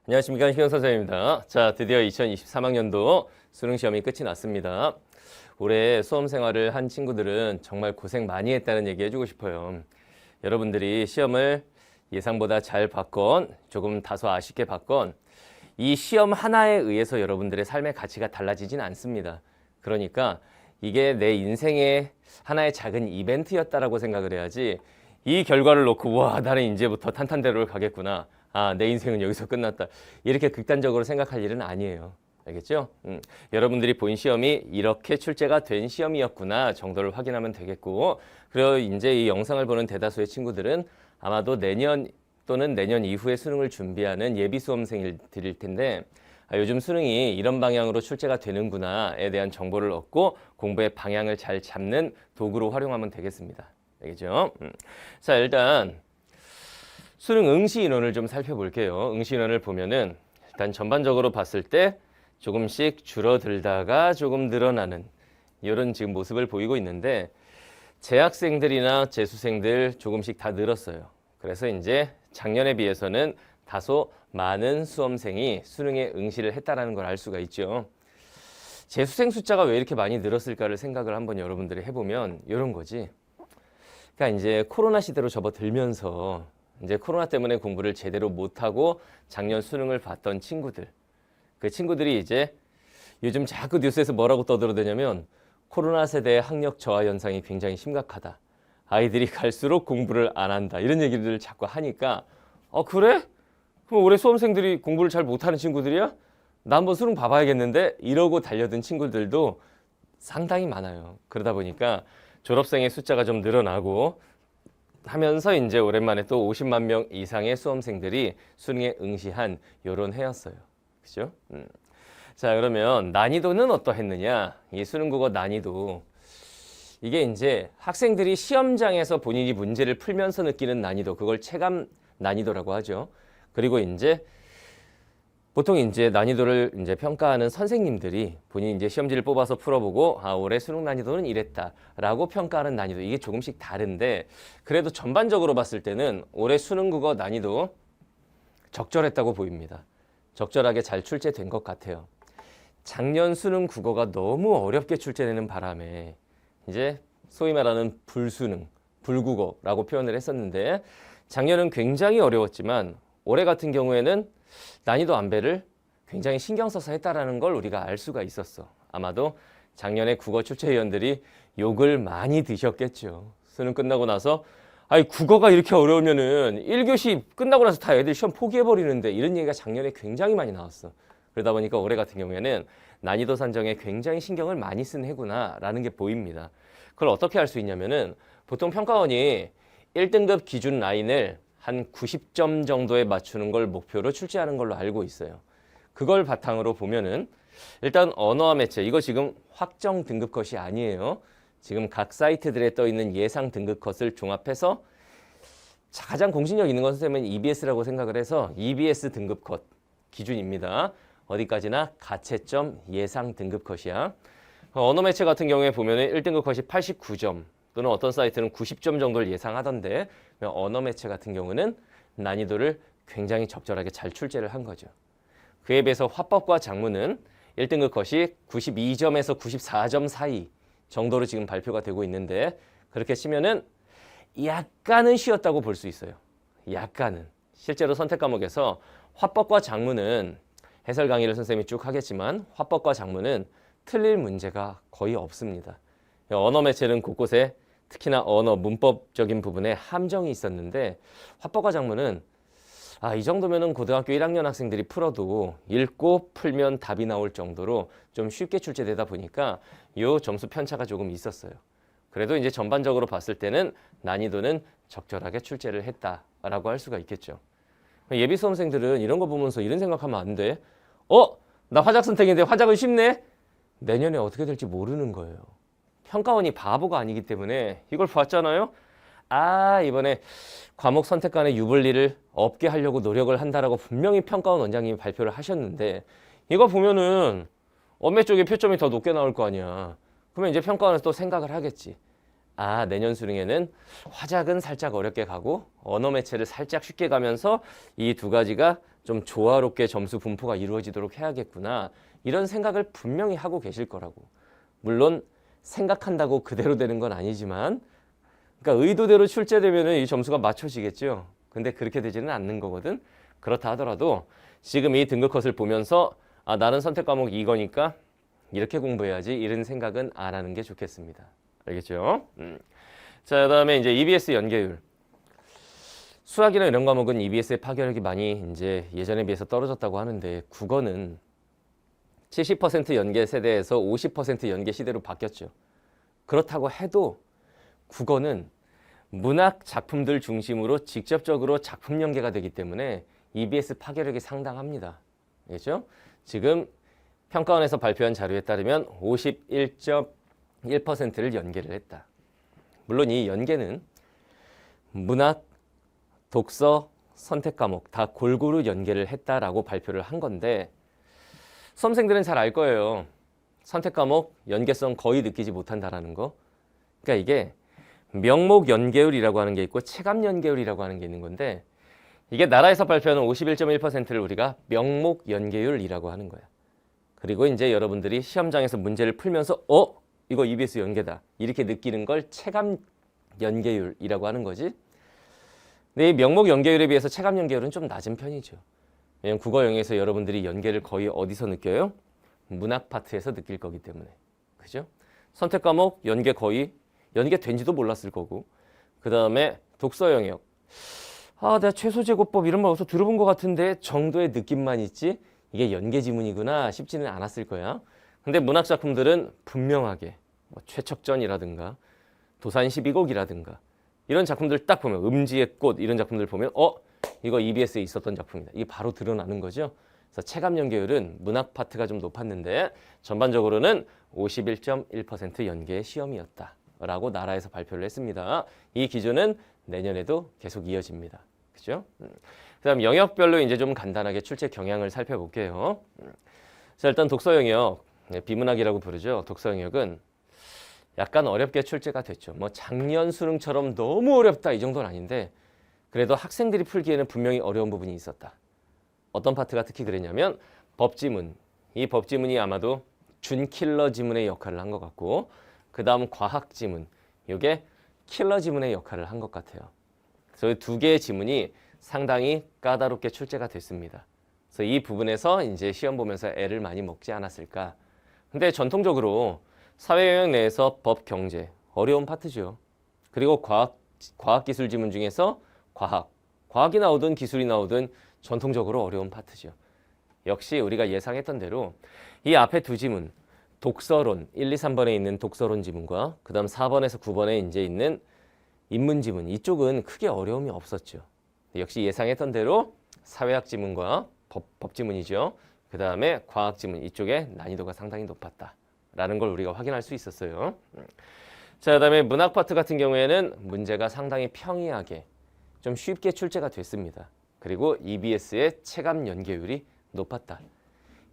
안녕하십니까, 희경 선생님입니다. 자, 드디어 2023학년도 수능 시험이 끝이 났습니다. 올해 수험 생활을 한 친구들은 정말 고생 많이 했다는 얘기 해주고 싶어요. 여러분들이 시험을 예상보다 잘 봤건 조금 다소 아쉽게 봤건 이 시험 하나에 의해서 여러분들의 삶의 가치가 달라지진 않습니다. 그러니까 이게 내 인생의 하나의 작은 이벤트였다라고 생각을 해야지, 이 결과를 놓고 와, 나는 이제부터 탄탄대로를 가겠구나, 아, 내 인생은 여기서 끝났다, 이렇게 극단적으로 생각할 일은 아니에요. 알겠죠? 여러분들이 본 시험이 이렇게 출제가 된 시험이었구나 정도를 확인하면 되겠고, 그리고 이제 이 영상을 보는 대다수의 친구들은 아마도 내년 또는 내년 이후에 수능을 준비하는 예비 수험생들일 텐데, 요즘 수능이 이런 방향으로 출제가 되는구나에 대한 정보를 얻고 공부의 방향을 잘 잡는 도구로 활용하면 되겠습니다. 알겠죠? 자, 일단 수능 응시 인원을 좀 살펴볼게요. 응시 인원을 보면은 일단 전반적으로 봤을 때 조금씩 줄어들다가 조금 늘어나는 이런 지금 모습을 보이고 있는데, 재학생들이나 재수생들 조금씩 다 늘었어요. 그래서 이제 작년에 비해서는 다소 많은 수험생이 수능에 응시를 했다라는 걸 알 수가 있죠. 재수생 숫자가 왜 이렇게 많이 늘었을까를 생각을 한번 여러분들이 해보면 이런 거지. 그러니까 이제 코로나 시대로 접어들면서 이제 코로나 때문에 공부를 제대로 못하고 작년 수능을 봤던 친구들, 그 친구들이 이제 요즘 자꾸 뉴스에서 뭐라고 떠들어대냐면 코로나 세대의 학력 저하 현상이 굉장히 심각하다, 아이들이 갈수록 공부를 안 한다, 이런 얘기를 자꾸 하니까 그래? 그럼 올해 수험생들이 공부를 잘 못하는 친구들이야? 나 한번 수능 봐봐야겠는데? 이러고 달려든 친구들도 상당히 많아요. 그러다 보니까 졸업생의 숫자가 좀 늘어나고 하면서 이제 오랜만에 또 50만 명 이상의 수험생들이 수능에 응시한 요런 해였어요. 그죠? 자, 그러면 난이도는 어떠했느냐? 이 수능국어 난이도, 이게 이제 학생들이 시험장에서 본인이 문제를 풀면서 느끼는 난이도, 그걸 체감 난이도라고 하죠. 그리고 이제 보통 이제 난이도를 이제 평가하는 선생님들이 본인이 이제 시험지를 뽑아서 풀어보고 올해 수능 난이도는 이랬다라고 평가하는 난이도, 이게 조금씩 다른데, 그래도 전반적으로 봤을 때는 올해 수능 국어 난이도 적절했다고 보입니다. 적절하게 잘 출제된 것 같아요. 작년 수능 국어가 너무 어렵게 출제되는 바람에 이제 소위 말하는 불수능, 불국어라고 표현을 했었는데, 작년은 굉장히 어려웠지만 올해 같은 경우에는 난이도 안배를 굉장히 신경 써서 했다라는 걸 우리가 알 수가 있었어. 아마도 작년에 국어 출제위원들이 욕을 많이 드셨겠죠. 수능 끝나고 나서 아니, 국어가 이렇게 어려우면은 1교시 끝나고 나서 다 애들 시험 포기해버리는데, 이런 얘기가 작년에 굉장히 많이 나왔어. 그러다 보니까 올해 같은 경우에는 난이도 산정에 굉장히 신경을 많이 쓴 해구나라는 게 보입니다. 그걸 어떻게 할 수 있냐면은, 보통 평가원이 1등급 기준 라인을 한 90점 정도에 맞추는 걸 목표로 출제하는 걸로 알고 있어요. 그걸 바탕으로 보면은 일단 언어와 매체, 이거 지금 확정 등급 컷이 아니에요. 지금 각 사이트들에 떠 있는 예상 등급 컷을 종합해서 가장 공신력 있는 건 선생님은 EBS라고 생각을 해서 EBS 등급 컷 기준입니다. 어디까지나 가채점 예상 등급 컷이야. 언어 매체 같은 경우에 보면은 1등급 컷이 89점 또는 어떤 사이트는 90점 정도를 예상하던데, 언어 매체 같은 경우는 난이도를 굉장히 적절하게 잘 출제를 한 거죠. 그에 비해서 화법과 작문은 1등급 컷이 92점에서 94점 사이 정도로 지금 발표가 되고 있는데, 그렇게 치면은 약간은 쉬웠다고 볼 수 있어요. 약간은. 실제로 선택 과목에서 화법과 작문은 해설 강의를 선생님이 쭉 하겠지만 화법과 작문은 틀릴 문제가 거의 없습니다. 언어 매체는 곳곳에 특히나 언어 문법적인 부분에 함정이 있었는데, 화법과 작문은 이 정도면은 고등학교 1학년 학생들이 풀어도 읽고 풀면 답이 나올 정도로 좀 쉽게 출제되다 보니까 이 점수 편차가 조금 있었어요. 그래도 이제 전반적으로 봤을 때는 난이도는 적절하게 출제를 했다라고 할 수가 있겠죠. 예비 수험생들은 이런 거 보면서 이런 생각하면 안 돼. 나 화작 선택인데 화작은 쉽네? 내년에 어떻게 될지 모르는 거예요. 평가원이 바보가 아니기 때문에 이걸 봤잖아요. 이번에 과목 선택관의 유불리를 없게 하려고 노력을 한다라고 분명히 평가원 원장님이 발표를 하셨는데, 이거 보면은 언매 쪽에 표점이 더 높게 나올 거 아니야. 그러면 이제 평가원에서 또 생각을 하겠지. 내년 수능에는 화작은 살짝 어렵게 가고 언어 매체를 살짝 쉽게 가면서 이 두 가지가 좀 조화롭게 점수 분포가 이루어지도록 해야겠구나. 이런 생각을 분명히 하고 계실 거라고. 물론 생각한다고 그대로 되는 건 아니지만 그러니까 의도대로 출제되면 이 점수가 맞춰지겠죠. 근데 그렇게 되지는 않는 거거든. 그렇다 하더라도 지금 이 등급 컷을 보면서 아, 나는 선택 과목 이거니까 이렇게 공부해야지 이런 생각은 안 하는 게 좋겠습니다. 알겠죠? 자, 그다음에 이제 EBS 연계율. 수학이나 이런 과목은 EBS의 파괴력이 많이 이제 예전에 비해서 떨어졌다고 하는데 국어는 70% 연계 세대에서 50% 연계 시대로 바뀌었죠. 그렇다고 해도 국어는 문학 작품들 중심으로 직접적으로 작품 연계가 되기 때문에 EBS 파괴력이 상당합니다. 알겠죠? 지금 평가원에서 발표한 자료에 따르면 51.1%를 연계를 했다. 물론 이 연계는 문학, 독서, 선택 과목 다 골고루 연계를 했다라고 발표를 한 건데 수험생들은 잘 알 거예요. 선택 과목 연계성 거의 느끼지 못한다라는 거. 그러니까 이게 명목 연계율이라고 하는 게 있고 체감 연계율이라고 하는 게 있는 건데 이게 나라에서 발표하는 51.1%를 우리가 명목 연계율이라고 하는 거야. 그리고 이제 여러분들이 시험장에서 문제를 풀면서 이거 EBS 연계다 이렇게 느끼는 걸 체감 연계율이라고 하는 거지. 근데 이 명목 연계율에 비해서 체감 연계율은 좀 낮은 편이죠. 왜냐면 국어 영역에서 여러분들이 연계를 거의 어디서 느껴요? 문학 파트에서 느낄 거기 때문에. 그죠? 선택 과목 연계 거의 연계된지도 몰랐을 거고. 그 다음에 독서 영역. 아, 내가 최소제곱법 이런 말 어디서 들어본 것 같은데 정도의 느낌만 있지 이게 연계 지문이구나 싶지는 않았을 거야. 근데 문학 작품들은 분명하게 최척전이라든가 도산 12곡이라든가 이런 작품들 딱 보면 음지의 꽃 이런 작품들 보면 이거 EBS에 있었던 작품이다. 이게 바로 드러나는 거죠. 그래서 체감 연계율은 문학 파트가 좀 높았는데 전반적으로는 51.1% 연계의 시험이었다라고 나라에서 발표를 했습니다. 이 기준은 내년에도 계속 이어집니다. 그죠? 그다음 영역별로 이제 좀 간단하게 출제 경향을 살펴볼게요. 자, 일단 독서 영역, 비문학이라고 부르죠. 독서 영역은 약간 어렵게 출제가 됐죠. 뭐 작년 수능처럼 너무 어렵다 이 정도는 아닌데 그래도 학생들이 풀기에는 분명히 어려운 부분이 있었다. 어떤 파트가 특히 그랬냐면 법지문. 이 법지문이 아마도 준킬러 지문의 역할을 한 것 같고 그 다음 과학지문. 이게 킬러 지문의 역할을 한 것 같아요. 그래서 두 개의 지문이 상당히 까다롭게 출제가 됐습니다. 그래서 이 부분에서 이제 시험 보면서 애를 많이 먹지 않았을까. 근데 전통적으로 사회 영역 내에서 법, 경제 어려운 파트죠. 그리고 과학기술 지문 중에서 과학이 나오든 기술이 나오든 전통적으로 어려운 파트죠. 역시 우리가 예상했던 대로 이 앞에 두 지문 독서론 1, 2, 3번에 있는 독서론 지문과 그 다음 4번에서 9번에 이제 있는 인문 지문 이쪽은 크게 어려움이 없었죠. 역시 예상했던 대로 사회학 지문과 법 지문이죠. 그 다음에 과학 지문 이쪽에 난이도가 상당히 높았다라는 걸 우리가 확인할 수 있었어요. 자, 그다음에 문학 파트 같은 경우에는 문제가 상당히 평이하게 좀 쉽게 출제가 됐습니다. 그리고 EBS의 체감 연계율이 높았다.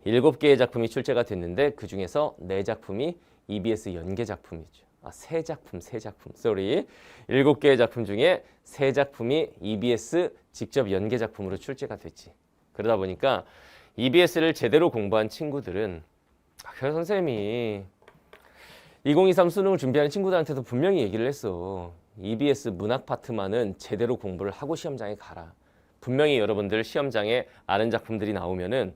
7개의 작품이 출제가 됐는데 그중에서 4작품이 EBS 연계 작품이죠. 세 작품. 쏘리. 7개의 작품 중에 3작품이 EBS 직접 연계 작품으로 출제가 됐지. 그러다 보니까 EBS를 제대로 공부한 친구들은 그래서 선생님이 2023 수능을 준비하는 친구들한테도 분명히 얘기를 했어. EBS 문학 파트만은 제대로 공부를 하고 시험장에 가라. 분명히 여러분들 시험장에 아는 작품들이 나오면은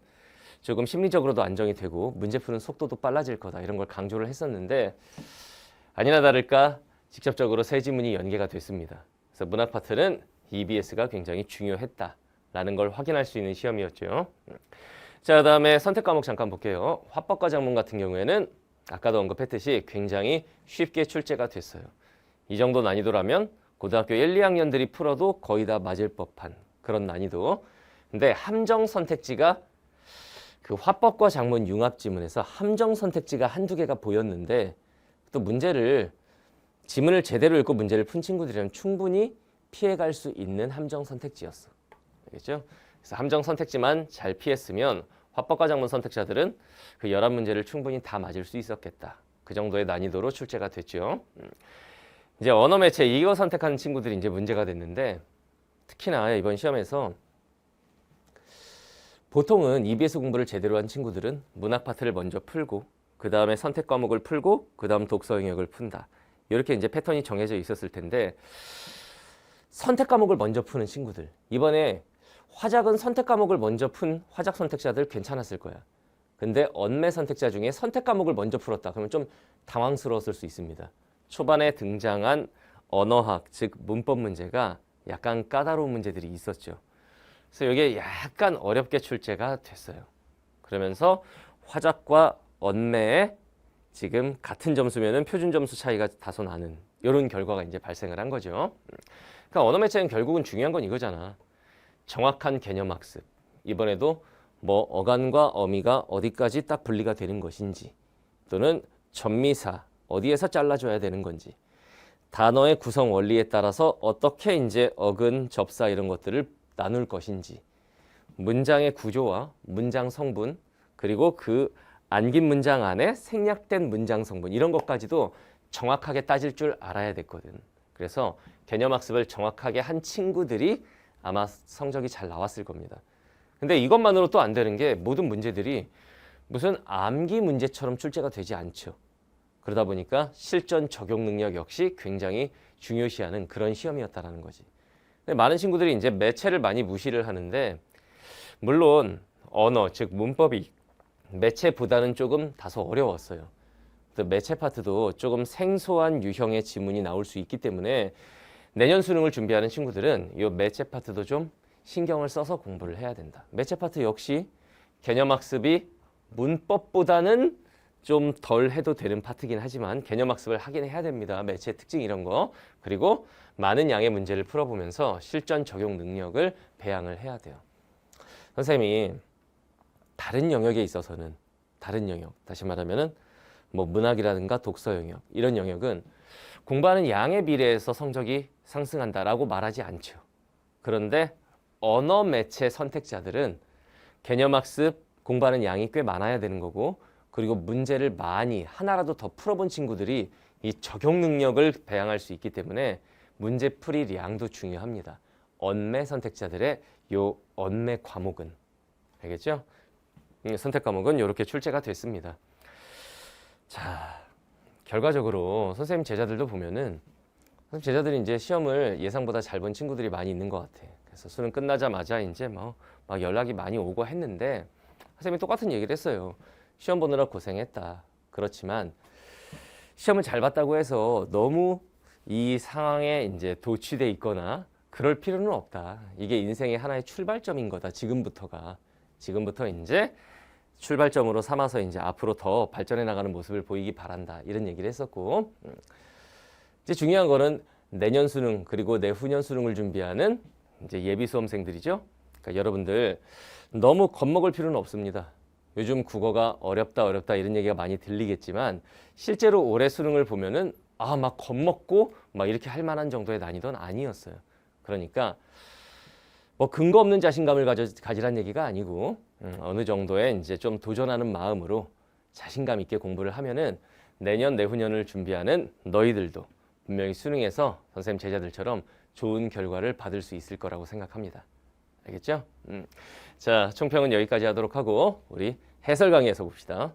조금 심리적으로도 안정이 되고 문제 푸는 속도도 빨라질 거다. 이런 걸 강조를 했었는데 아니나 다를까 직접적으로 세 지문이 연계가 됐습니다. 그래서 문학 파트는 EBS가 굉장히 중요했다라는 걸 확인할 수 있는 시험이었죠. 자, 그다음에 선택 과목 잠깐 볼게요. 화법과 작문 같은 경우에는 아까도 언급했듯이 굉장히 쉽게 출제가 됐어요. 이 정도 난이도라면 고등학교 1, 2학년들이 풀어도 거의 다 맞을 법한 그런 난이도. 근데 함정 선택지가 그 화법과 작문 융합 지문에서 함정 선택지가 한두 개가 보였는데 또 지문을 제대로 읽고 문제를 푼 친구들이라면 충분히 피해갈 수 있는 함정 선택지였어. 알겠죠? 그래서 함정 선택지만 잘 피했으면 화법과 작문 선택자들은 그 11문제를 충분히 다 맞을 수 있었겠다. 그 정도의 난이도로 출제가 됐죠. 이제 언어 매체 이거 선택하는 친구들이 이제 문제가 됐는데 특히나 이번 시험에서 보통은 EBS 공부를 제대로 한 친구들은 문학 파트를 먼저 풀고 그 다음에 선택 과목을 풀고 그 다음 독서 영역을 푼다. 이렇게 이제 패턴이 정해져 있었을 텐데 선택 과목을 먼저 푸는 친구들 이번에 화작은 선택 과목을 먼저 푼 화작 선택자들 괜찮았을 거야. 근데 언매 선택자 중에 선택 과목을 먼저 풀었다. 그러면 좀 당황스러웠을 수 있습니다. 초반에 등장한 언어학, 즉 문법 문제가 약간 까다로운 문제들이 있었죠. 그래서 이게 약간 어렵게 출제가 됐어요. 그러면서 화작과 언매에 지금 같은 점수면은 표준 점수 차이가 다소 나는 이런 결과가 이제 발생을 한 거죠. 그러니까 언어 매체는 결국은 중요한 건 이거잖아. 정확한 개념 학습. 이번에도 뭐 어간과 어미가 어디까지 딱 분리가 되는 것인지 또는 전미사 어디에서 잘라줘야 되는 건지 단어의 구성 원리에 따라서 어떻게 이제 어근, 접사 이런 것들을 나눌 것인지 문장의 구조와 문장 성분 그리고 그 안긴 문장 안에 생략된 문장 성분 이런 것까지도 정확하게 따질 줄 알아야 됐거든. 그래서 개념학습을 정확하게 한 친구들이 아마 성적이 잘 나왔을 겁니다. 근데 이것만으로 또 안 되는 게 모든 문제들이 무슨 암기 문제처럼 출제가 되지 않죠. 그러다 보니까 실전 적용 능력 역시 굉장히 중요시하는 그런 시험이었다라는 거지. 근데 많은 친구들이 이제 매체를 많이 무시를 하는데 물론 언어 즉 문법이 매체보다는 조금 다소 어려웠어요. 매체 파트도 조금 생소한 유형의 지문이 나올 수 있기 때문에 내년 수능을 준비하는 친구들은 이 매체 파트도 좀 신경을 써서 공부를 해야 된다. 매체 파트 역시 개념학습이 문법보다는 좀 덜 해도 되는 파트긴 하지만 개념학습을 하긴 해야 됩니다. 매체 특징 이런 거. 그리고 많은 양의 문제를 풀어보면서 실전 적용 능력을 배양을 해야 돼요. 선생님이 다른 영역에 있어서는 다른 영역, 다시 말하면은 뭐 문학이라든가 독서 영역 이런 영역은 공부하는 양에 비례해서 성적이 상승한다라고 말하지 않죠. 그런데 언어 매체 선택자들은 개념학습 공부하는 양이 꽤 많아야 되는 거고 그리고 문제를 많이 하나라도 더 풀어본 친구들이 이 적용 능력을 배양할 수 있기 때문에 문제풀이량도 중요합니다. 언매 선택자들의 요 언매 과목은 알겠죠? 선택 과목은 이렇게 출제가 됐습니다. 자, 결과적으로 선생님 제자들도 보면은 선생님 제자들이 이제 시험을 예상보다 잘 본 친구들이 많이 있는 것 같아. 그래서 수능 끝나자마자 이제 막 연락이 많이 오고 했는데 선생님이 똑같은 얘기를 했어요. 시험 보느라 고생했다. 그렇지만 시험을 잘 봤다고 해서 너무 이 상황에 이제 도취돼 있거나 그럴 필요는 없다. 이게 인생의 하나의 출발점인 거다. 지금부터 이제 출발점으로 삼아서 이제 앞으로 더 발전해 나가는 모습을 보이기 바란다. 이런 얘기를 했었고 이제 중요한 거는 내년 수능 그리고 내후년 수능을 준비하는 이제 예비 수험생들이죠. 그러니까 여러분들 너무 겁먹을 필요는 없습니다. 요즘 국어가 어렵다 이런 얘기가 많이 들리겠지만 실제로 올해 수능을 보면은 막 겁먹고 막 이렇게 할 만한 정도의 난이도는 아니었어요. 그러니까 뭐 근거 없는 자신감을 가지란 얘기가 아니고 어느 정도의 이제 좀 도전하는 마음으로 자신감 있게 공부를 하면은 내년 내후년을 준비하는 너희들도 분명히 수능에서 선생님 제자들처럼 좋은 결과를 받을 수 있을 거라고 생각합니다. 알겠죠? 자, 총평은 여기까지 하도록 하고 우리 해설 강의에서 봅시다.